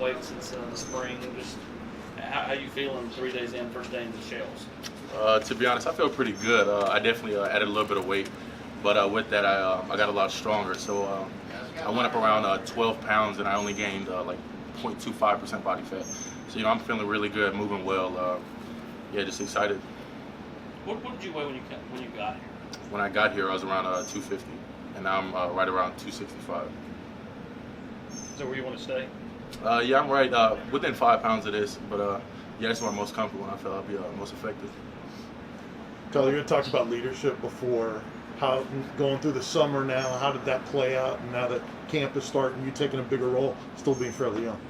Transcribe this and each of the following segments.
weight since the spring. Just how you feeling 3 days in, first day in the shells? To be honest, I feel pretty good. I definitely added a little bit of weight, but with that, I got a lot stronger. So I went up around 12 pounds, and I only gained like 0.25% body fat. So I'm feeling really good, moving well. Yeah, just excited. What did you weigh when you got here? When I got here, I was around 250, and now I'm right around 265. Is that where you want to stay? Yeah, I'm right within 5 pounds of this, but yeah, that's where I'm most comfortable, and I feel I'll be most effective. Tyler, you had talked about leadership before. How going through the summer now? How did that play out? And now that camp is starting, you taking a bigger role, still being fairly young.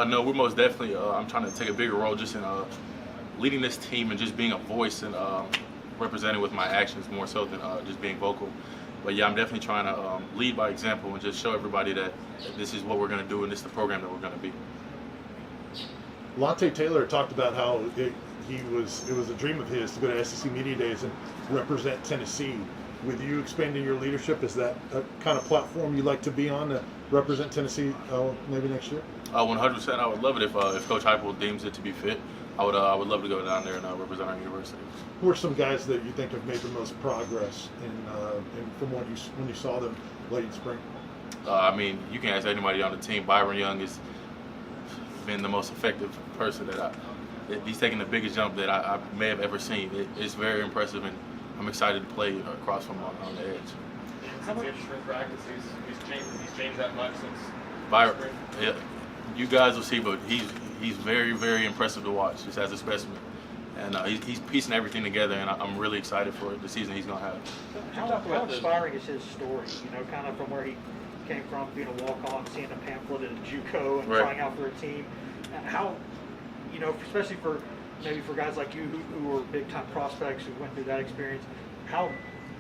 No, we're most definitely. I'm trying to take a bigger role just in leading this team and just being a voice and representing with my actions more so than just being vocal. But yeah, I'm definitely trying to lead by example and just show everybody that this is what we're going to do and this is the program that we're going to be. Lante Taylor talked about how it was a dream of his to go to SEC Media Days and represent Tennessee. With you expanding your leadership, is that a kind of platform you'd like to be on to represent Tennessee maybe next year? 100%. I would love it if Coach Heupel deems it to be fit. I would love to go down there and represent our university. Who are some guys that you think have made the most progress from when you saw them late in spring? I mean, you can ask anybody on the team. Byron Young has been the most effective person he's taken the biggest jump that I may have ever seen. It's very impressive, and I'm excited to play across from him on the edge. How much spring practice he's changed that much since Byron, yeah, you guys will see, but he's very, very impressive to watch just as a specimen. And he's piecing everything together, and I'm really excited for the season he's going to have. How inspiring is his story, kind of from where he came from, being a walk-on, seeing a pamphlet at JUCO and trying out for a team. How, especially for guys like you who were big-time prospects who went through that experience, how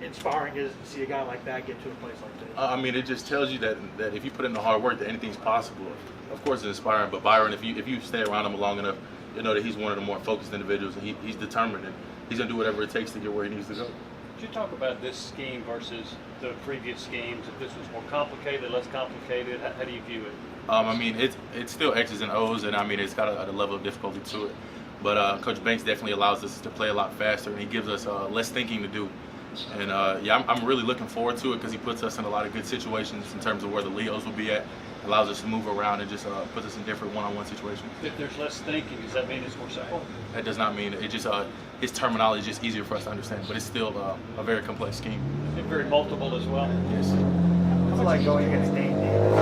inspiring is it to see a guy like that get to a place like this? I mean, it just tells you that if you put in the hard work, that anything's possible. Of course, it's inspiring, but Byron, if you stay around him long enough, you know that he's one of the more focused individuals, and he's determined, and he's going to do whatever it takes to get where he needs to go. Could you talk about this scheme versus the previous schemes? If this was more complicated, less complicated, how do you view it? I mean, it's still X's and O's, and I mean, it's got a level of difficulty to it. But Coach Banks definitely allows us to play a lot faster, and he gives us less thinking to do. And yeah, I'm really looking forward to it because he puts us in a lot of good situations in terms of where the Leos will be at. Allows us to move around and just puts us in different one-on-one situations. If there's less thinking, does that mean it's more simple? That does not mean it. Just his terminology is just easier for us to understand, but it's still a very complex scheme. And very multiple as well. Yes. What's it like going against Dane Davis?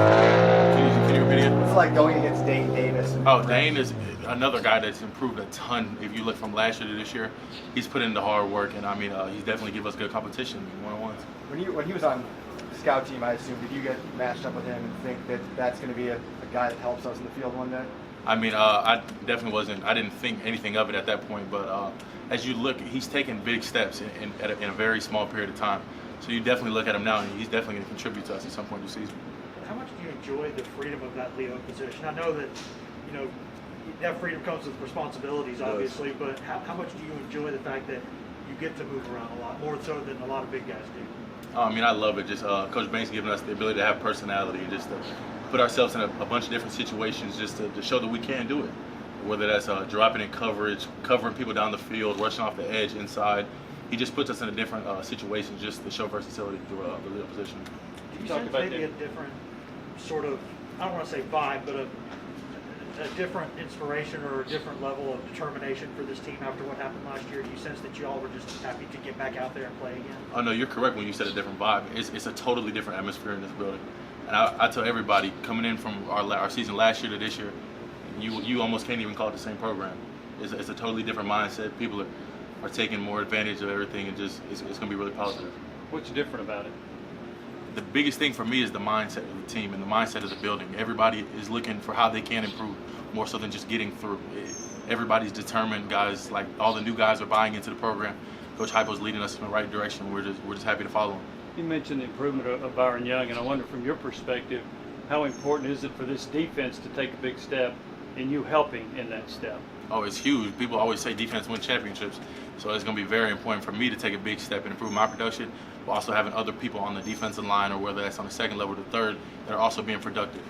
Can you repeat it? What's it like going against Dane Davis? Dane is another guy that's improved a ton. If you look from last year to this year, he's put in the hard work, and I mean, he's definitely given us good competition in one-on-ones. When he was on the scout team, I assume, did you get matched up with him and think that that's going to be a guy that helps us in the field one day? I mean, I definitely wasn't. I didn't think anything of it at that point, but as you look, he's taken big steps in a very small period of time. So you definitely look at him now, and he's definitely going to contribute to us at some point this season. How much do you enjoy the freedom of that Leo position? I know that, that freedom comes with responsibilities, obviously, but how much do you enjoy the fact that you get to move around a lot, more so than a lot of big guys do? I mean, I love it. Just Coach Banks giving us the ability to have personality and just to put ourselves in a bunch of different situations just to show that we can do it. Whether that's dropping in coverage, covering people down the field, rushing off the edge inside. He just puts us in a different situations just to show versatility through the Leo position. Do you sense maybe a different sort of, I don't want to say vibe, but a different inspiration or a different level of determination for this team after what happened last year? Do you sense that you all were just happy to get back out there and play again? Oh, no, you're correct when you said a different vibe. It's a totally different atmosphere in this building. And I tell everybody, coming in from our season last year to this year, you almost can't even call it the same program. It's a totally different mindset. People are taking more advantage of everything, and just it's going to be really positive. What's different about it? The biggest thing for me is the mindset of the team and the mindset of the building. Everybody is looking for how they can improve, more so than just getting through. Everybody's determined. Guys, like all the new guys are buying into the program. Coach Heupel's leading us in the right direction. We're just happy to follow him. You mentioned the improvement of Byron Young, and I wonder from your perspective, how important is it for this defense to take a big step and you helping in that step? Oh, it's huge. People always say defense wins championships. So it's going to be very important for me to take a big step and improve my production, while also having other people on the defensive line, or whether that's on the second level or the third, that are also being productive.